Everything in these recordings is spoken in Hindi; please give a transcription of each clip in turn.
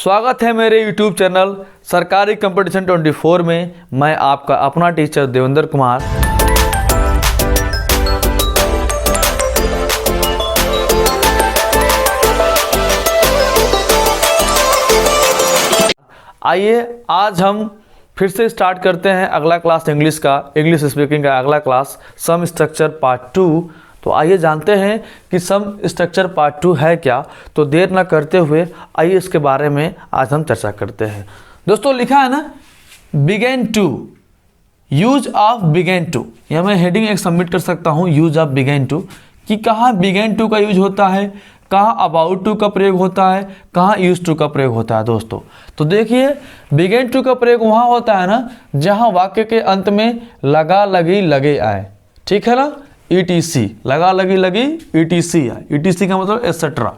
स्वागत है मेरे YouTube चैनल सरकारी कंपटीशन 24 में। मैं आपका अपना टीचर देवेंद्र कुमार। आइए आज हम फिर से स्टार्ट करते हैं अगला क्लास इंग्लिश स्पीकिंग का अगला क्लास सम स्ट्रक्चर पार्ट 2। तो आइए जानते हैं कि सम स्ट्रक्चर पार्ट 2 है क्या। तो देर ना करते हुए आइए इसके बारे में आज हम चर्चा करते हैं। दोस्तों लिखा है ना began to, use of began to. यह मैं हेडिंग एक सबमिट कर सकता हूँ, यूज ऑफ बिगेन टू, कि कहाँ बिगेन टू का यूज होता है, कहाँ अबाउट टू का प्रयोग होता है, कहाँ यूज टू का प्रयोग होता है। दोस्तों तो देखिए बिगेन टू का प्रयोग वहाँ होता है ना जहाँ वाक्य के अंत में लगा लगी लगे आए, ठीक है ना। ETC लगा लगी लगी ETC है, ETC का मतलब एटसेट्रा।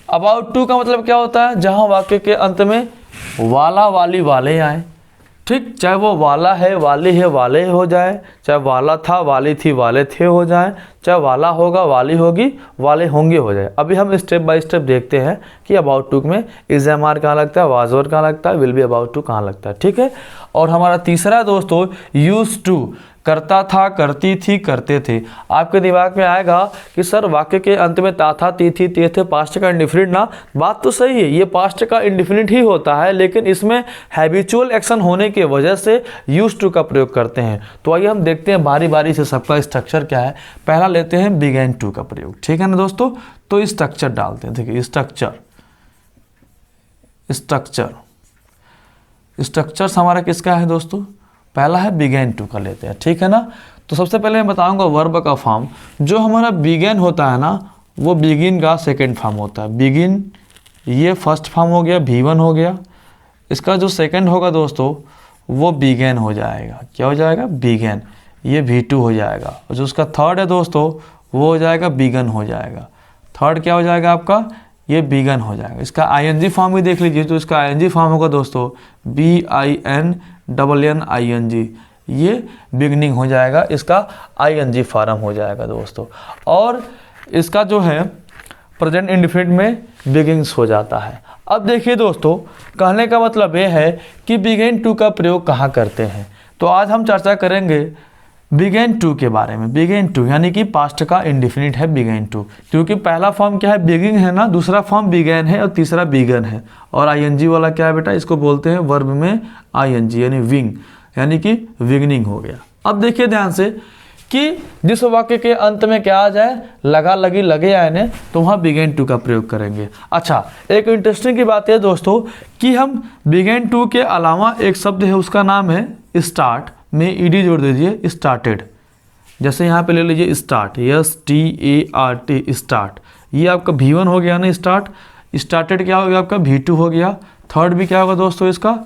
अबाउट टू का मतलब क्या होता है, जहां वाक्य के अंत में वाला वाली वाले आए, ठीक, चाहे वो वाला है वाली है वाले हो जाए, चाहे वाला था वाली थी वाले थे हो जाए, चाहे वाला होगा वाली होगी वाले होंगे हो जाए। अभी हम स्टेप बाय स्टेप देखते हैं कि अबाउट टू में इज एम आर कहाँ लगता है, वाज वर कहाँ लगता है, विल बी अबाउट टू कहाँ लगता है, ठीक है। और हमारा तीसरा दोस्तों यूज टू, करता था करती थी करते थे। आपके दिमाग में आएगा कि सर वाक्य के अंत में ता था ती थी ते थे पास्ट का इंडिफिनिट ना। बात तो सही है, ये पास्ट का इंडिफिनिट ही होता है, लेकिन इसमें हैबिचुअल एक्शन होने की वजह से यूज टू का प्रयोग करते हैं। तो आइए हम देखते हैं बारी बारी से सबका स्ट्रक्चर क्या है। पहला लेते हैं बिगेन टू का प्रयोग, ठीक है ना दोस्तों। तो स्ट्रक्चर डालते हैं, देखिए स्ट्रक्चर हमारा किसका है दोस्तों, पहला है बिगेन टू का लेते हैं, ठीक है ना। तो सबसे पहले मैं बताऊंगा वर्ब का फॉर्म। जो हमारा बिगेन होता है ना वो बिगिन का सेकंड फॉर्म होता है। बिगिन ये फर्स्ट फॉर्म हो गया, V1 हो गया। इसका जो सेकंड होगा दोस्तों वो बिगेन हो जाएगा, क्या हो जाएगा, बिगेन। ये V2 हो जाएगा। और जो उसका थर्ड है दोस्तों वो हो जाएगा बिगन हो जाएगा। थर्ड क्या हो जाएगा आपका, ये बिगन हो जाएगा। इसका ING फॉर्म भी देख लीजिए। तो इसका ING फॉर्म होगा दोस्तों BINNING, ये बिगनिंग हो जाएगा, इसका ING फॉर्म हो जाएगा दोस्तों। और इसका जो है प्रेजेंट इंडेफिनिट में बिगिंस हो जाता है। अब देखिए दोस्तों कहने का मतलब ये है कि बिगेन टू का प्रयोग कहाँ करते हैं। तो आज हम चर्चा करेंगे बिगेन टू के बारे में। बिगेन टू यानी कि पास्ट का इंडिफिनिट है बिगेन टू, क्योंकि पहला फॉर्म क्या है, बिगिंग है ना, दूसरा फॉर्म बिगेन है और तीसरा बिगन है। और ING वाला क्या है बेटा, इसको बोलते हैं वर्ब में ING यानी विंग, यानी कि विगनिंग हो गया। अब देखिए ध्यान से कि जिस वाक्य के अंत में क्या आ जाए, लगा लगी लगे आए ने, तो वहाँ बिगेन टू का प्रयोग करेंगे। अच्छा एक इंटरेस्टिंग की बात है दोस्तों कि हम बिगेन टू के अलावा एक शब्द है उसका नाम है स्टार्ट, में ED जोड़ दीजिए, स्टार्टेड। जैसे यहाँ पे ले लीजिए स्टार्ट, START स्टार्ट, ये आपका V1 हो गया ना स्टार्ट। स्टार्टेड क्या हो गया आपका, V2 हो गया। थर्ड भी क्या होगा दोस्तों, इसका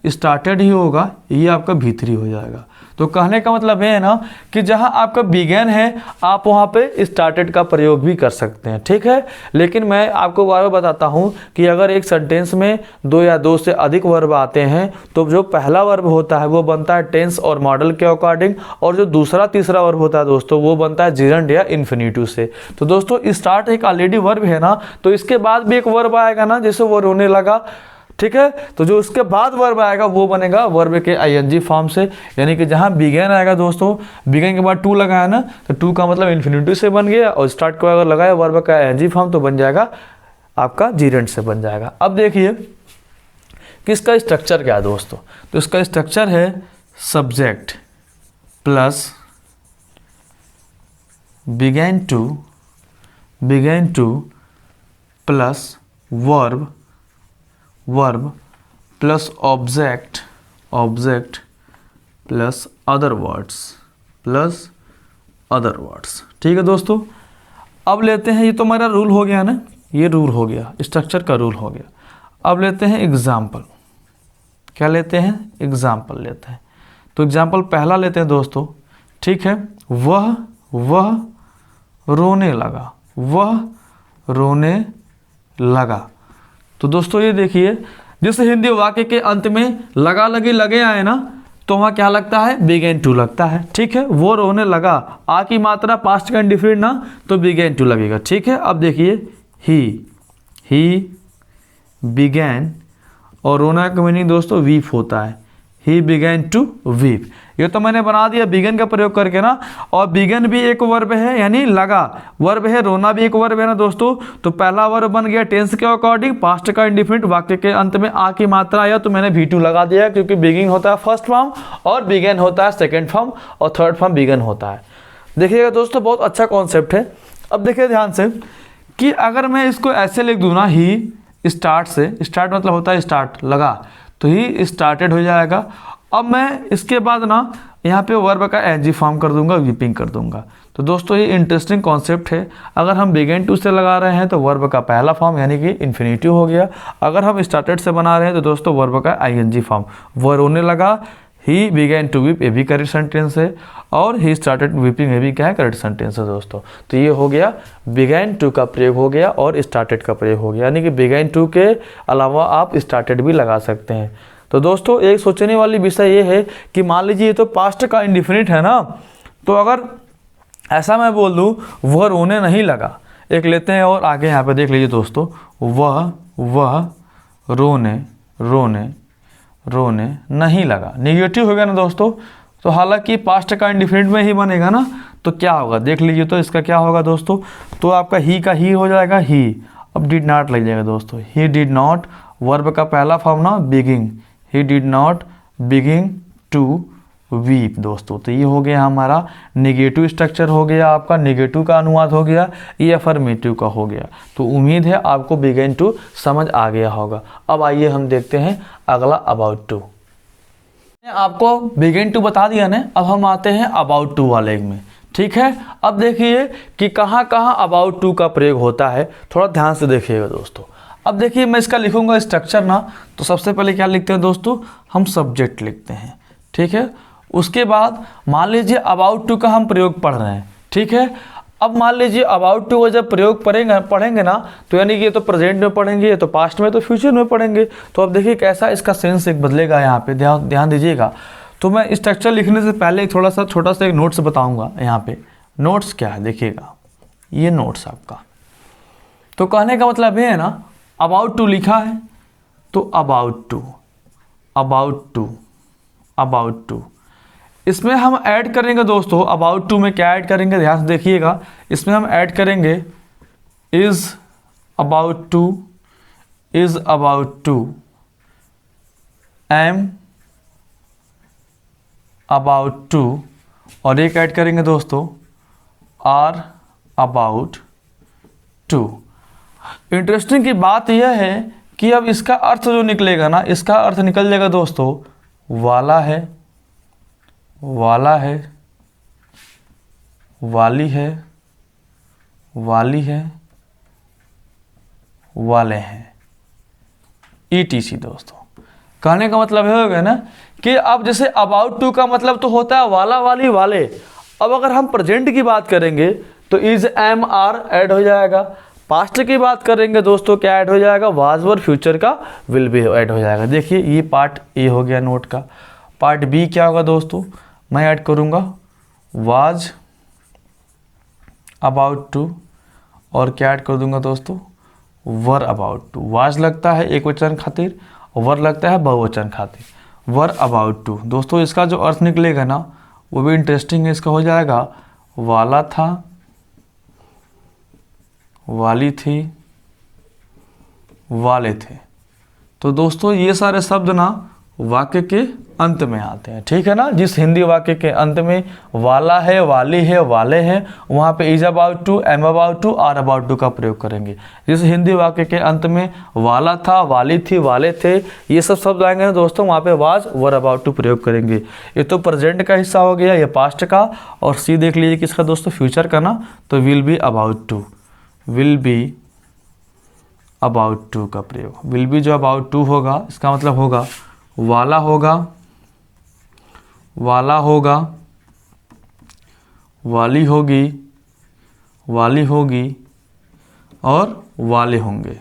स्टार्टेड ही होगा, ये आपका V3 हो जाएगा। तो कहने का मतलब ये है ना कि जहाँ आपका बिगेन है आप वहाँ पे स्टार्टेड का प्रयोग भी कर सकते हैं, ठीक है। लेकिन मैं आपको बार बार बताता हूँ कि अगर एक सेंटेंस में दो या दो से अधिक वर्ब आते हैं तो जो पहला वर्ब होता है वो बनता है टेंस और मॉडल के अकॉर्डिंग, और जो दूसरा तीसरा वर्ब होता है दोस्तों वो बनता है जिरंड या इन्फिनिटिव से। तो दोस्तों स्टार्ट एक ऑलरेडी वर्ब है ना, तो इसके बाद भी एक वर्ब आएगा ना, जैसे वो रोने लगा, ठीक है। तो जो उसके बाद वर्ब आएगा वो बनेगा वर्ब के ING फॉर्म से, यानी कि जहाँ बिगेन आएगा दोस्तों, बिगेन के बाद टू लगाया ना, तो टू का मतलब इन्फिनिटिव से बन गया, और स्टार्ट को अगर लगाया वर्ब का ING फॉर्म तो बन जाएगा आपका जीरेंट से बन जाएगा। अब देखिए कि इसका स्ट्रक्चर क्या है दोस्तों। तो इसका स्ट्रक्चर है subject plus began to plus verb plus object plus other words, ठीक है दोस्तों। अब लेते हैं, ये तो हमारा रूल हो गया ना, ये रूल हो गया, स्ट्रक्चर का रूल हो गया। अब लेते हैं एग्जाम्पल। क्या लेते हैं, एग्जाम्पल लेते हैं। तो एग्जाम्पल पहला लेते हैं दोस्तों, ठीक है। वह रोने लगा। तो दोस्तों ये देखिए जिस हिंदी वाक्य के अंत में लगा लगी लगे आए ना, तो वहाँ क्या लगता है, बिगेन टू लगता है, ठीक है। वो रोने लगा, आ की मात्रा पास्ट का इंडिफिनिट ना, तो बिगेन टू लगेगा, ठीक है। अब देखिए ही बिगेन और रोना का मीनिंग दोस्तों वीप होता है। ही बिगेन टू वीप, ये तो मैंने बना दिया बिगन का प्रयोग करके ना। और बिगन भी एक वर्ब है, यानी लगा वर्ब है, रोना भी एक वर्ब है ना दोस्तों। तो पहला वर्ब बन गया टेंस के अकॉर्डिंग, पास्ट का इंडिफिनिट, वाक्य के अंत में आ की मात्रा आया तो मैंने V2 लगा दिया, क्योंकि बिगिन होता है फर्स्ट फॉर्म और बिगन होता है सेकेंड फॉर्म और थर्ड फॉर्म बिगन होता है। देखिएगा दोस्तों बहुत अच्छा कॉन्सेप्ट है। अब देखिए ध्यान से कि अगर मैं इसको ऐसे लिख दूँ ना, ही स्टार्ट से, स्टार्ट मतलब होता है स्टार्ट लगा, तो ही स्टार्टेड हो जाएगा। अब मैं इसके बाद ना यहाँ पे वर्ब का एनजी फॉर्म कर दूंगा, वीपिंग कर दूंगा। तो दोस्तों ये इंटरेस्टिंग कॉन्सेप्ट है। अगर हम बिगेन टू से लगा रहे हैं तो वर्ब का पहला फॉर्म यानी कि इन्फिनिटिव हो गया। अगर हम स्टार्टेड से बना रहे हैं तो दोस्तों वर्ब का आईएनजी फॉर्म, वो रोने लगा, ही बिगेन टू वीप, ये भी करेक्ट सेंटेंस है, और ही स्टार्टेड वीपिंग, ये भी क्या है करेक्ट सेंटेंस है दोस्तों। तो ये हो गया बिगेन टू का प्रयोग हो गया और स्टार्टेड का प्रयोग हो गया, यानी कि बिगेन टू के अलावा आप स्टार्टेड भी लगा सकते हैं। तो दोस्तों एक सोचने वाली विषय ये है कि मान लीजिए ये तो पास्ट का इंडिफिनिट है ना, तो अगर ऐसा मैं बोल दूँ वह रोने नहीं लगा, एक लेते हैं और आगे यहाँ पे देख लीजिए दोस्तों, वह रोने नहीं लगा, नेगेटिव हो गया ना दोस्तों। तो हालांकि पास्ट का इंडिफिनिट में ही बनेगा ना, तो क्या होगा देख लीजिए। तो इसका क्या होगा दोस्तों, तो आपका ही का ही हो जाएगा ही, अब डिड नॉट लग जाएगा दोस्तों, ही डिड नॉट, वर्ब का पहला फॉर्म ना begin, he did not begin to weep दोस्तों। तो ये हो गया हमारा नेगेटिव स्ट्रक्चर हो गया, आपका नेगेटिव का अनुवाद हो गया, ये अफर्मेटिव का हो गया। तो उम्मीद है आपको बिगिन टू समझ आ गया होगा। अब आइए हम देखते हैं अगला अबाउट टू। आपको बिगिन टू बता दिया ना, अब हम आते हैं अबाउट टू वाले में, ठीक है। अब देखिए कि कहाँ कहाँ अबाउट टू का प्रयोग होता है, थोड़ा ध्यान से देखिएगा दोस्तों। अब देखिए मैं इसका लिखूंगा स्ट्रक्चर ना, तो सबसे पहले क्या लिखते हैं दोस्तों, हम सब्जेक्ट लिखते हैं, ठीक है। उसके बाद मान लीजिए अबाउट टू का हम प्रयोग पढ़ रहे हैं, ठीक है। अब मान लीजिए अबाउट टू का जब प्रयोग पढ़ेंगे ना, तो यानी कि ये तो प्रेजेंट में पढ़ेंगे, ये तो पास्ट में, तो फ्यूचर में पढ़ेंगे। तो अब देखिए कैसा इसका सेंस एक बदलेगा, यहाँ पे ध्यान दीजिएगा। तो मैं स्ट्रक्चर लिखने से पहले एक थोड़ा सा छोटा सा एक नोट्स बताऊंगा। यहाँ पे नोट्स क्या है देखिएगा, ये नोट्स आपका। तो कहने का मतलब ये है ना, अबाउट टू लिखा है तो अबाउट टू इसमें हम ऐड करेंगे दोस्तों। अबाउट टू में क्या ऐड करेंगे, ध्यान से देखिएगा। इसमें हम ऐड करेंगे is about to, am about to, और एक ऐड करेंगे दोस्तों आर अबाउट टू। इंटरेस्टिंग की बात यह है कि अब इसका अर्थ जो निकलेगा ना, इसका अर्थ निकल जाएगा दोस्तों वाला है, वाली है, वाले हैं, ETC दोस्तों। कहने का मतलब ये हो गया ना कि अब जैसे अबाउट टू का मतलब तो होता है वाला, वाली, वाले। अब अगर हम प्रेजेंट की बात करेंगे तो इज, एम, आर ऐड हो जाएगा। पास्ट की बात करेंगे दोस्तों क्या ऐड हो जाएगा, वाज, वर, फ्यूचर का विल भी ऐड हो जाएगा। देखिए ये पार्ट ए हो गया नोट का। पार्ट बी क्या होगा दोस्तों, मैं ऐड करूँगा वाज अबाउट टू, और क्या ऐड कर दूंगा दोस्तों वर अबाउट टू। वाज लगता है एक वचन खातिर, वर लगता है बहुवचन खातिर, वर अबाउट टू। दोस्तों इसका जो अर्थ निकलेगा ना वो भी इंटरेस्टिंग है। इसका हो जाएगा वाला था, वाली थी, वाले थे। तो दोस्तों ये सारे शब्द ना वाक्य के अंत में आते हैं, ठीक है ना। जिस हिंदी वाक्य के अंत में वाला है, वाली है, वाले हैं, वहाँ पे is about to, am about to, are about to का प्रयोग करेंगे। जिस हिंदी वाक्य के अंत में वाला था, वाली थी, वाले थे, ये सब शब्द आएंगे ना दोस्तों, वहाँ पे वाज, वर अबाउट टू प्रयोग करेंगे। ये तो प्रेजेंट का हिस्सा हो गया, ये पास्ट का। और सी देख लीजिए किसका दोस्तों, फ्यूचर का ना, तो will be about to, will be about to का प्रयोग। विल बी जो अबाउट टू होगा इसका मतलब होगा वाला होगा, वाला होगा, वाली होगी, वाली होगी, और वाले होंगे,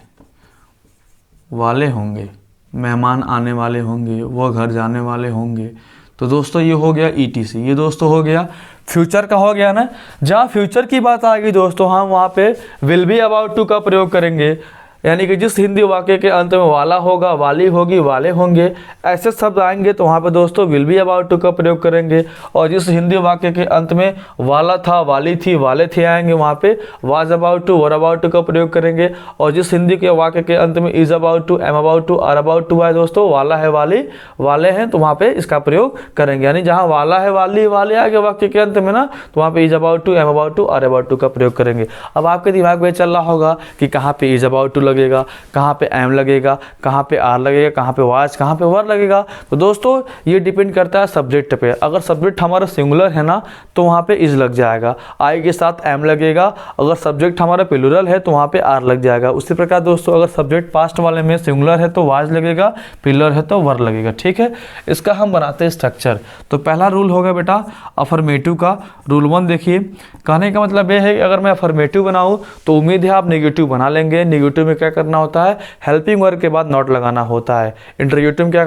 वाले होंगे, मेहमान आने वाले होंगे, वो घर जाने वाले होंगे। तो दोस्तों ये हो गया ETC। ये दोस्तों हो गया फ्यूचर का, हो गया ना। जहाँ फ्यूचर की बात आ गई दोस्तों, हम वहाँ पे विल बी अबाउट टू का प्रयोग करेंगे, यानी कि जिस हिंदी वाक्य के अंत में वाला होगा, वाली होगी, वाले होंगे, ऐसे शब्द आएंगे तो वहाँ पे दोस्तों विल बी अबाउट टू का प्रयोग करेंगे। और जिस हिंदी वाक्य के अंत में वाला था, वाली थी, वाले थे आएंगे, वहाँ पे was about to, were about to का प्रयोग करेंगे। और जिस हिंदी के वाक्य के अंत में is about to, am about to, are about to आए दोस्तों, वाला है, वाली, वाले हैं, तो वहाँ पे इसका प्रयोग करेंगे। यानी जहाँ वाला है, वाली, वाले आगे वाक्य के अंत में ना, तो वहाँ पे is about to, am about to, are about to का प्रयोग करेंगे। अब आपके दिमाग में चल रहा होगा कि कहाँ पे इज अबाउट टू लगेगा, कहाँ पे एम लगेगा, कहाँ पे आर लगेगा, कहाँ पे वाज, कहाँ पे वर लगेगा। तो दोस्तों ये डिपेंड करता है सब्जेक्ट पे। अगर सब्जेक्ट हमारा सिंगुलर है ना तो वहाँ पे इज लग जाएगा, आई के साथ एम लगेगा। अगर सब्जेक्ट हमारा प्लूरल है तो वहाँ पे आर लग जाएगा। उसी प्रकार दोस्तों अगर सब्जेक्ट पास्ट वाले में सिंगुलर है तो वाज लगेगा, प्लूरल है तो वर लगेगा। ठीक है, इसका हम बनाते हैं स्ट्रक्चर। तो पहला रूल होगा बेटा अफर्मेटिव का। रूल 1 देखिए, कहने का मतलब ये है कि अगर मैं अफर्मेटिव बनाऊं तो उम्मीद है आप नेगेटिव बना लेंगे। नेगेटिव में क्या करना होता है, हेल्पिंग वर्ब के बाद नॉट लगाना होता है। इंटरोगेटिव में क्या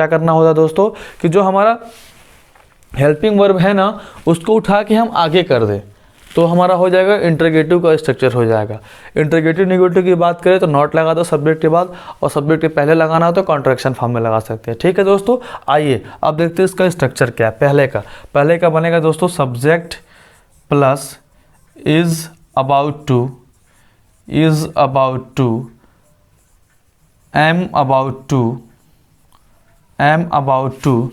करना होता है दोस्तों कि जो हमारा हेल्पिंग वर्ब है ना उसको उठा के हम आगे कर दें तो हमारा हो जाएगा इंटरोगेटिव का स्ट्रक्चर हो जाएगा। इंटरोगेटिव नेगेटिव की बात करें तो नॉट लगा दो सब्जेक्ट के बाद, और सब्जेक्ट के पहले लगाना हो तो कॉन्ट्रैक्शन फॉर्म में लगा सकते हैं। ठीक है दोस्तों, आइए अब देखते हैं इसका स्ट्रक्चर क्या है। पहले का बनेगा दोस्तों subject plus is about to, is about to, am about to, am about to,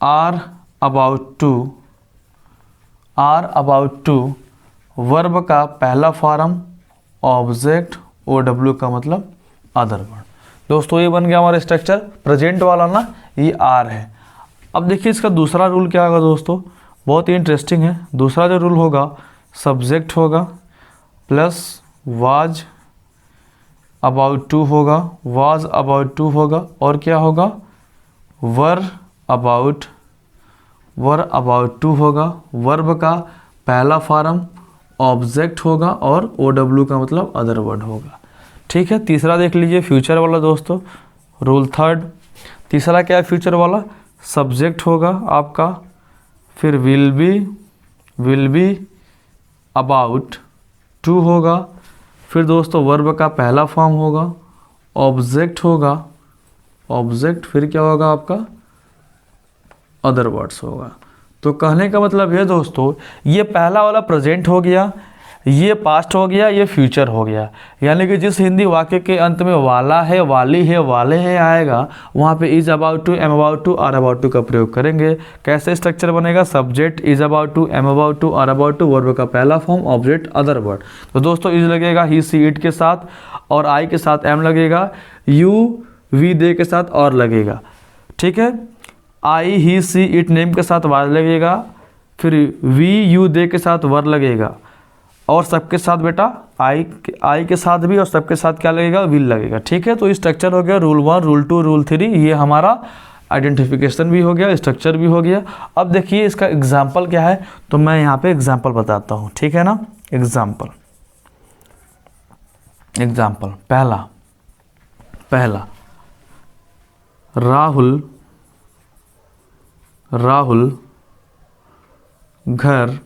are about to, are about to, verb का पहला फॉर्म ऑब्जेक्ट, ओ डब्ल्यू का मतलब अदर वर्ड। दोस्तों ये बन गया हमारा स्ट्रक्चर। प्रेजेंट वाला ना ये आर है। अब देखिए इसका दूसरा रूल क्या होगा दोस्तों, बहुत ही इंटरेस्टिंग है। दूसरा जो रूल होगा सब्जेक्ट होगा प्लस वाज अबाउट टू होगा, वाज अबाउट टू होगा, और क्या होगा वर अबाउट टू होगा। वर्ब का पहला फॉर्म ऑब्जेक्ट होगा और ओ डब्ल्यू का मतलब अदर वर्ड होगा। ठीक है, तीसरा देख लीजिए फ्यूचर वाला दोस्तों, रूल 3। तीसरा क्या है फ्यूचर वाला, सब्जेक्ट होगा आपका, फिर विल बी अबाउट टू होगा, फिर दोस्तों वर्ब का पहला फॉर्म होगा ऑब्जेक्ट होगा, ऑब्जेक्ट, फिर क्या होगा आपका अदर वर्ड्स होगा। तो कहने का मतलब है दोस्तों ये पहला वाला प्रेजेंट हो गया, ये पास्ट हो गया, ये फ्यूचर हो गया। यानी कि जिस हिंदी वाक्य के अंत में वाला है, वाली है, वाले हैं आएगा वहाँ पे is about to, am about to, are about to का प्रयोग करेंगे। कैसे स्ट्रक्चर बनेगा, subject is about to, am about to, are about to, verb का पहला फॉर्म ऑब्जेक्ट अदर वर्ड। तो दोस्तों इज लगेगा ही सी इट के साथ, और आई के साथ एम लगेगा, यू वी दे के साथ और लगेगा। ठीक है, आई ही सी इट नेम के साथ वाज लगेगा, फिर वी यू दे के साथ वर लगेगा, और सबके साथ बेटा आई के साथ भी और सबके साथ क्या लगेगा, विल लगेगा। ठीक है, तो स्ट्रक्चर हो गया रूल 1, रूल 2, रूल 3। ये हमारा आइडेंटिफिकेशन भी हो गया, स्ट्रक्चर भी हो गया। अब देखिए इसका एग्जाम्पल क्या है, तो मैं यहाँ पे एग्जाम्पल बताता हूँ। ठीक है ना, एग्जाम्पल पहला राहुल घर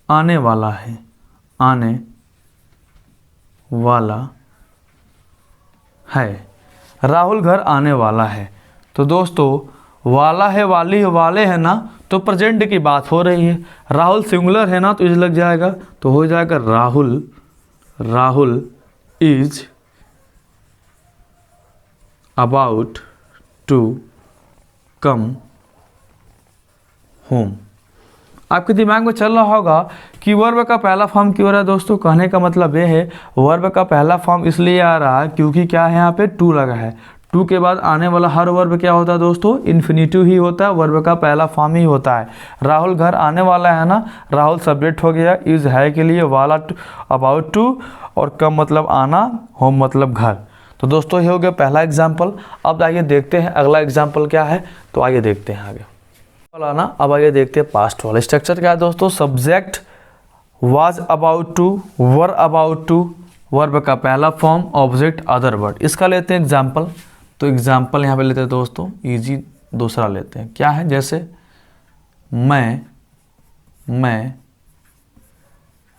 आने वाला है, आने वाला है। राहुल घर आने वाला है। तो दोस्तों वाला है, वाली है, वाले है ना, तो प्रेजेंट की बात हो रही है। राहुल सिंगुलर है ना तो इज लग जाएगा, तो हो जाएगा Rahul is about to come home. आपके दिमाग में चल रहा होगा कि वर्ब का पहला फॉर्म क्यों आ रहा है दोस्तों। कहने का मतलब ये है वर्ब का पहला फॉर्म इसलिए आ रहा है क्योंकि क्या है, यहाँ पे टू लगा है। टू के बाद आने वाला हर वर्ब क्या होता है दोस्तों, इन्फिनिटिव ही होता है, वर्ब का पहला फॉर्म ही होता है। राहुल घर आने वाला है ना, राहुल सब्जेक्ट हो गया, इज है के लिए, वाला अबाउट टू, और कम मतलब आना, होम मतलब घर। तो दोस्तों ये हो गया पहला एग्जाम्पल। अब आइए देखते हैं अगला एग्जाम्पल क्या है, तो आइए देखते हैं आगे वाला ना। अब आइए देखते हैं पास्ट वाला। स्ट्रक्चर क्या है दोस्तों, subject was about to, were about to, verb का पहला फॉर्म ऑब्जेक्ट अदर वर्ड। इसका लेते हैं एग्जाम्पल। तो एग्जाम्पल यहाँ पे लेते हैं दोस्तों, इजी दूसरा लेते हैं। क्या है, जैसे मैं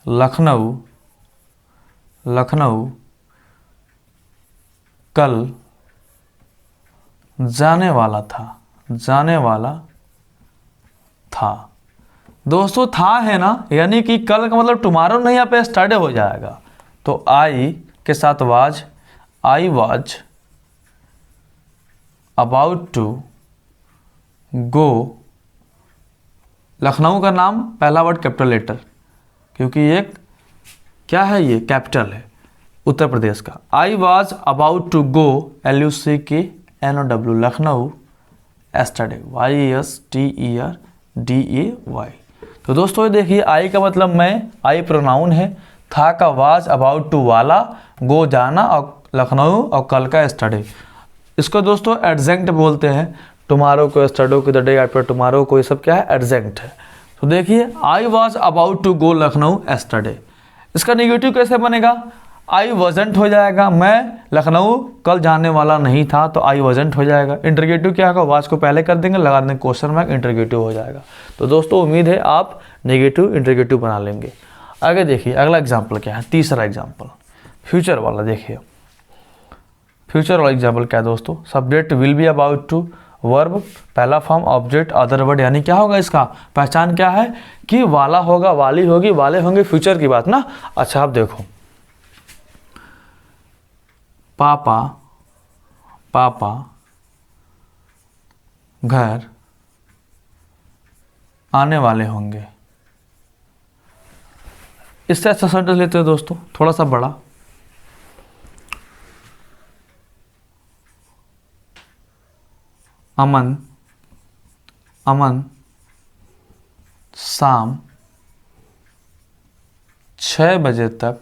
लखनऊ लखनऊ कल जाने वाला था। दोस्तों था है ना, यानी कि कल का मतलब टुमारो नहीं, यहाँ पे yesterday हो जाएगा। तो आई के साथ was, I was about to go, Lucknow का नाम पहला वर्ड कैपिटल लेटर, क्योंकि एक क्या है, ये कैपिटल है उत्तर प्रदेश का। I was about to go, LUCKNOW, Lucknow yesterday, YESTERDAY। तो दोस्तों देखिए, आई का मतलब मैं, आई प्रोनाउन है, था का वाज, अबाउट टू वाला, गो जाना, और लखनऊ और कल का एस्टरडे। इसको दोस्तों एडजेंक्ट बोलते हैं। टुमारो को एस्टरडे को, द डे आफ्टर टुमारो को, ये सब क्या है, एडजेंक्ट है। तो देखिए, I was about to go Lucknow yesterday, इसका नेगेटिव कैसे बनेगा, आई वॉजेंट हो जाएगा, मैं लखनऊ कल जाने वाला नहीं था, तो आई वॉजेंट हो जाएगा। इंटरगेटिव क्या होगा, वाज को पहले कर देंगे, लगा देंगे क्वेश्चन मार्क, इंटरगेटिव हो जाएगा। तो दोस्तों उम्मीद है आप नेगेटिव इंटरगेटिव बना लेंगे। आगे देखिए अगला एग्जाम्पल क्या है, तीसरा एग्जाम्पल फ्यूचर वाला। देखिए फ्यूचर वाला एग्जाम्पल क्या है दोस्तों, subject will be about to, verb पहला फॉर्म, ऑब्जेक्ट अदर वर्ड, यानी क्या होगा, इसका पहचान क्या है कि वाला होगा, वाली होगी, वाले होंगे, फ्यूचर की बात ना। अच्छा आप देखो, पापा घर आने वाले होंगे। इससे अच्छा सेंटेंस लेते हैं दोस्तों, थोड़ा सा बड़ा, अमन शाम 6 बजे तक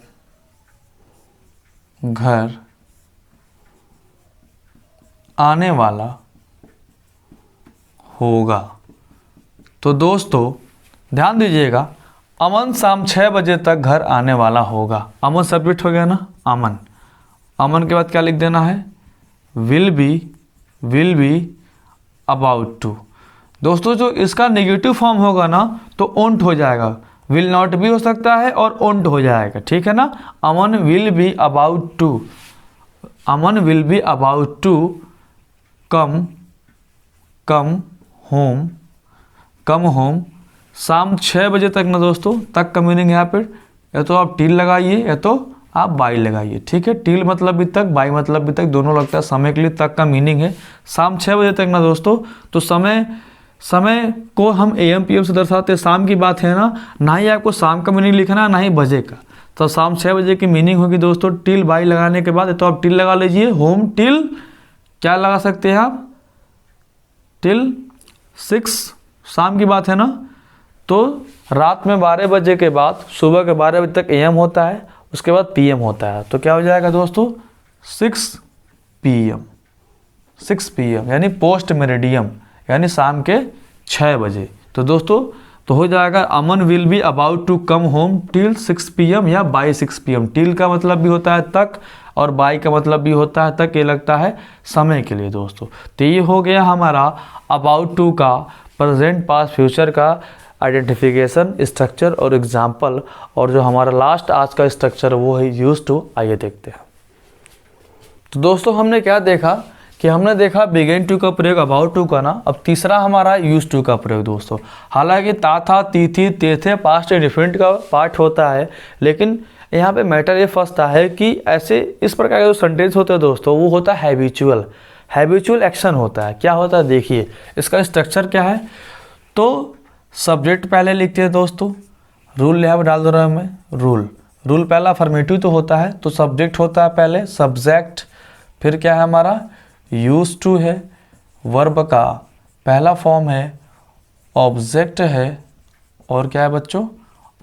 घर आने वाला होगा। तो दोस्तों ध्यान दीजिएगा, अमन शाम 6 बजे तक घर आने वाला होगा। अमन सब्जेक्ट हो गया ना, अमन के बाद क्या लिख देना है, विल बी अबाउट टू। दोस्तों जो इसका नेगेटिव फॉर्म होगा ना, तो ओंट हो जाएगा, विल नॉट भी हो सकता है और ओंट हो जाएगा, ठीक है ना। Aman will be about to come home शाम 6 बजे तक ना दोस्तों, तक का मीनिंग यहाँ पे या तो आप टिल लगाइए या तो आप बाई लगाइए, ठीक है। टिल मतलब भी तक, बाई मतलब भी तक, दोनों लगता है समय के लिए। तक का मीनिंग है शाम 6 बजे तक ना दोस्तों, तो समय को हम AM PM से दर्शाते हैं, शाम की बात है ना ही आपको शाम का मीनिंग लिखना, ना ही बजे का। तो शाम 6 बजे की मीनिंग होगी दोस्तों, टिल बाई लगाने के बाद तो आप टिल लगा लीजिए, होम टिल क्या लगा सकते हैं आप, टिल 6, शाम की बात है ना। तो रात में 12 बजे के बाद सुबह के 12 बजे तक AM होता है, उसके बाद PM होता है, तो क्या हो जाएगा दोस्तों 6 PM, यानी पोस्ट मेरिडियम, यानी शाम के 6 बजे। तो दोस्तों तो हो जाएगा, Aman will be about to come home till 6 PM या बाई 6 PM। टिल का मतलब भी होता है तक और बाई का मतलब भी होता है तक, ये लगता है समय के लिए दोस्तों। तो ये हो गया हमारा अबाउट टू का प्रेजेंट पास्ट फ्यूचर का आइडेंटिफिकेशन, स्ट्रक्चर और एग्जाम्पल। और जो हमारा लास्ट आज का स्ट्रक्चर वो है यूज टू। आइए देखते हैं। तो दोस्तों हमने क्या देखा कि हमने देखा बिगिन टू का प्रयोग, अबाउट टू का ना। अब तीसरा हमारा यूज टू का प्रयोग दोस्तों। हालांकि ता था, ती थी, ते थे पास्ट डिफरेंट का पार्ट होता है, लेकिन यहाँ पे मैटर ये फंसता है कि ऐसे इस प्रकार के जो सेंटेंस होते हैं दोस्तों, वो होता है हैबिचुअल एक्शन होता है। क्या होता है देखिए, इसका स्ट्रक्चर क्या है। तो सब्जेक्ट पहले लिखते हैं दोस्तों, रूल यहाँ पर डाल दो रहा हूँ मैं, रूल पहला अफर्मेटिव तो होता है, तो सब्जेक्ट होता है पहले सब्जेक्ट, फिर क्या है हमारा यूज टू है, वर्ब का पहला फॉर्म है, ऑब्जेक्ट है, और क्या है बच्चों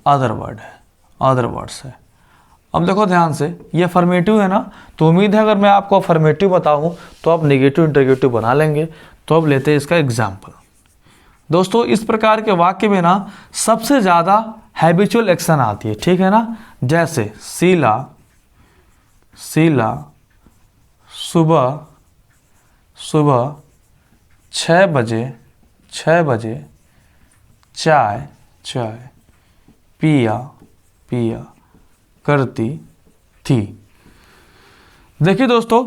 अदर वर्ड्स है। अब देखो ध्यान से, ये अफर्मेटिव है ना, तो उम्मीद है अगर मैं आपको अफर्मेटिव बताऊं तो आप नेगेटिव इंटरगेटिव बना लेंगे। तो अब लेते हैं इसका एग्जाम्पल। दोस्तों इस प्रकार के वाक्य में ना सबसे ज़्यादा हैबिचुअल एक्शन आती है, ठीक है ना। जैसे शीला सुबह 6 बजे चाय पिया करती थी। देखिए दोस्तों,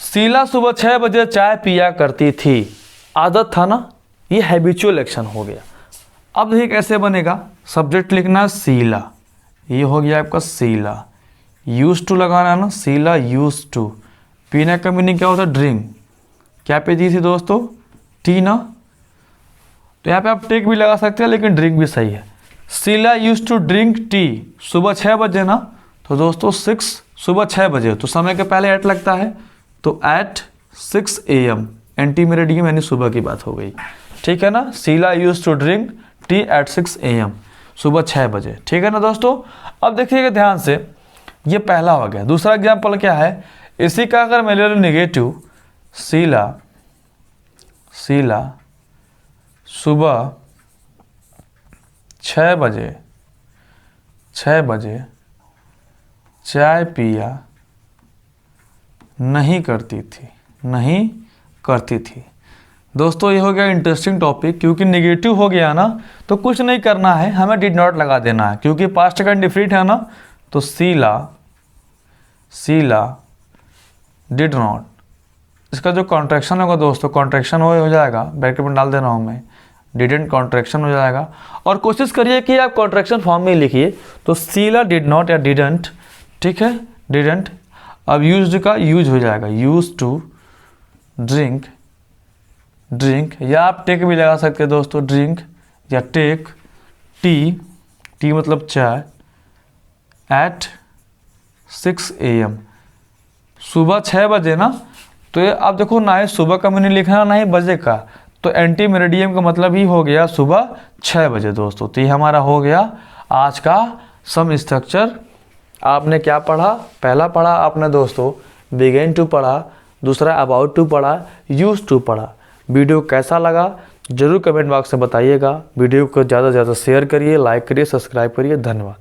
शीला सुबह 6 बजे चाय पिया करती थी। आदत था ना, ये हैबिचुअल एक्शन हो गया। अब देखिए कैसे बनेगा, सब्जेक्ट लिखना शीला, ये हो गया आपका शीला। यूज टू लगाना है ना, शीला यूज टू। पीने का मीनिंग क्या होता है, ड्रिंक। क्या पे दी थी दोस्तों, टी ना, तो यहाँ पे आप टेक भी लगा सकते हैं, लेकिन ड्रिंक भी सही है। Sheela use to drink tea, सुबह 6 बजे ना, तो दोस्तों 6 सुबह 6 बजे, तो समय के पहले एट लगता है, तो एट 6 AM, एंटी मेरिडियम यानी सुबह की बात हो गई, ठीक है ना। Sheela use to drink tea at 6 AM, सुबह 6 बजे, ठीक है ना दोस्तों। अब देखिएगा ध्यान से, ये पहला हो गया। दूसरा एग्जाम्पल क्या है, इसी का अगर मैं ले लूँ नेगेटिव, शीला सुबह 6 बजे चाय पिया नहीं करती थी। दोस्तों ये हो गया इंटरेस्टिंग टॉपिक, क्योंकि नेगेटिव हो गया ना, तो कुछ नहीं करना है, हमें डिड नॉट लगा देना है, क्योंकि पास्ट का इंडिफिनिट है ना, तो शीला डिड नॉट, इसका जो कॉन्ट्रैक्शन होगा दोस्तों, कॉन्ट्रैक्शन हो जाएगा, ब्रैकेट में डाल दे रहा हूँ मैं, डिडेंट कॉन्ट्रैक्शन हो जाएगा। और कोशिश करिए कि आप कॉन्ट्रैक्शन फॉर्म में लिखिए, तो शीला डिड नॉट या डिडंट, ठीक है, डिडंट। अब यूज्ड का यूज हो जाएगा, यूज टू ड्रिंक, या आप टेक भी लगा सकते हैं दोस्तों, ड्रिंक या टेक टी मतलब चाय, एट 6 AM, सुबह 6 बजे ना, तो ये आप देखो ना ही सुबह का मीनिंग लिखना ना ही बजे का, तो एंटी मेरिडियम का मतलब ही हो गया सुबह 6 बजे दोस्तों। तो ये हमारा हो गया आज का सम स्ट्रक्चर। आपने क्या पढ़ा, पहला पढ़ा आपने दोस्तों बिगिन टू पढ़ा, दूसरा अबाउट टू पढ़ा, यूज टू पढ़ा। वीडियो कैसा लगा जरूर कमेंट बॉक्स में बताइएगा। वीडियो को ज़्यादा से ज़्यादा शेयर करिए, लाइक करिए, सब्सक्राइब करिए। धन्यवाद।